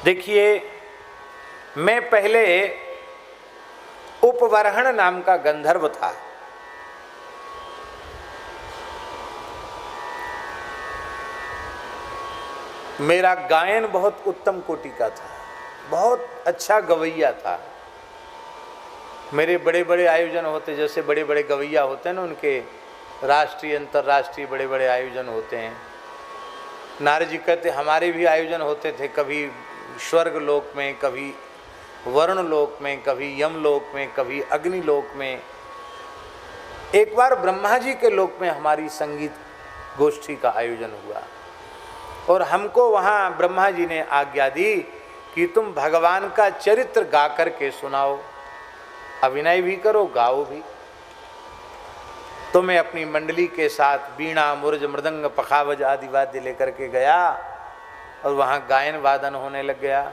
देखिए, मैं पहले उपवरहण नाम का गंधर्व था। मेरा गायन बहुत उत्तम कोटि का था, बहुत अच्छा गवैया था। मेरे बड़े बड़े आयोजन होते, जैसे बड़े बड़े गवैया होते हैं ना, उनके राष्ट्रीय अंतर्राष्ट्रीय बड़े बड़े आयोजन होते हैं। नारद जी कहते हमारे भी आयोजन होते थे, कभी स्वर्ग लोक में, कभी वरुण लोक में, कभी यम लोक में, कभी अग्नि लोक में। एक बार ब्रह्मा जी के लोक में हमारी संगीत गोष्ठी का आयोजन हुआ और हमको वहाँ ब्रह्मा जी ने आज्ञा दी कि तुम भगवान का चरित्र गा करके सुनाओ, अभिनय भी करो, गाओ भी। तो मैं अपनी मंडली के साथ बीणा, मुर्ज, मृदंग, पखावज आदि वाद्य लेकर के गया और वहाँ गायन वादन होने लग गया।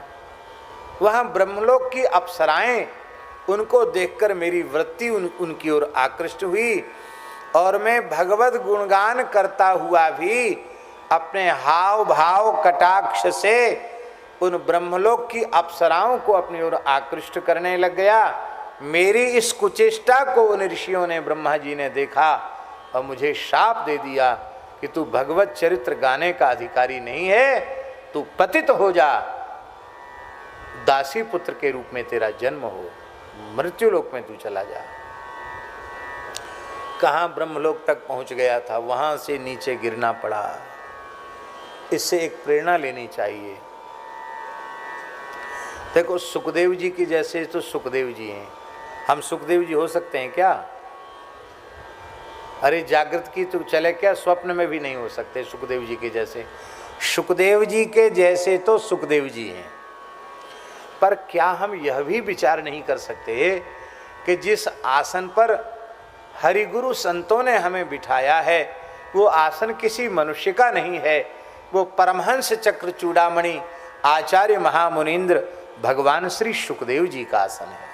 वहाँ ब्रह्मलोक की अप्सराएं, उनको देखकर मेरी वृत्ति उनकी ओर आकृष्ट हुई और मैं भगवत गुणगान करता हुआ भी अपने हाव भाव कटाक्ष से उन ब्रह्मलोक की अप्सराओं को अपनी ओर आकृष्ट करने लग गया। मेरी इस कुचेष्टा को उन ऋषियों ने, ब्रह्मा जी ने देखा और मुझे शाप दे दिया कि तू भगवत चरित्र गाने का अधिकारी नहीं है, तू पतित हो जा, दासी पुत्र के रूप में तेरा जन्म हो, मृत्युलोक में तू चला जा। कहाँ ब्रह्मलोक तक पहुंच गया था, वहां से नीचे गिरना पड़ा। इससे एक प्रेरणा लेनी चाहिए। देखो, सुखदेव जी की जैसे तो सुखदेव जी हैं, हम सुखदेव जी हो सकते हैं क्या? अरे जागृत की तो चले क्या, स्वप्न में भी नहीं हो सकते सुखदेव जी के जैसे। सुखदेव जी के जैसे तो सुखदेव जी हैं, पर क्या हम यह भी विचार नहीं कर सकते कि जिस आसन पर हरिगुरु संतों ने हमें बिठाया है, वो आसन किसी मनुष्य का नहीं है, वो परमहंस चक्र चूड़ामणि आचार्य महामुनीन्द्र भगवान श्री सुखदेव जी का आसन है।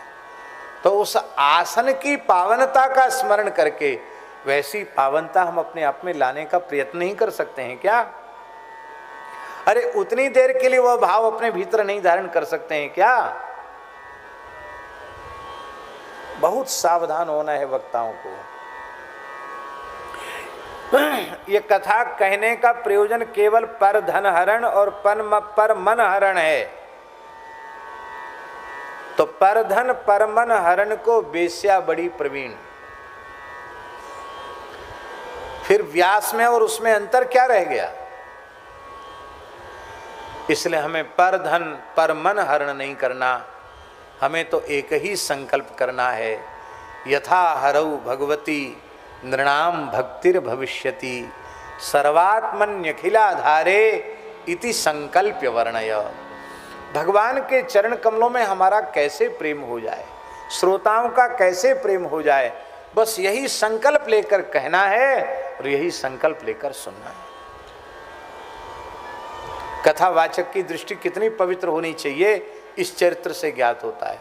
तो उस आसन की पावनता का स्मरण करके वैसी पावनता हम अपने आप में लाने का प्रयत्न नहीं कर सकते हैं क्या? अरे उतनी देर के लिए वह भाव अपने भीतर नहीं धारण कर सकते हैं क्या? बहुत सावधान होना है वक्ताओं को। ये कथा कहने का प्रयोजन केवल पर धन हरण और पर मन हरण है। तो पर धन पर मन हरण को बेस्या बड़ी प्रवीण। फिर व्यास में और उसमें अंतर क्या रह गया? इसलिए हमें पर धन पर मन हरण नहीं करना, हमें तो एक ही संकल्प करना है, यथा हरौ भगवती नृणाम भक्तिर भविष्यति सर्वात्मन्यखिलाधारे इति संकल्प्य वर्णय। भगवान के चरण कमलों में हमारा कैसे प्रेम हो जाए, श्रोताओं का कैसे प्रेम हो जाए, बस यही संकल्प लेकर कहना है और यही संकल्प लेकर सुनना है। कथावाचक की दृष्टि कितनी पवित्र होनी चाहिए, इस चरित्र से ज्ञात होता है।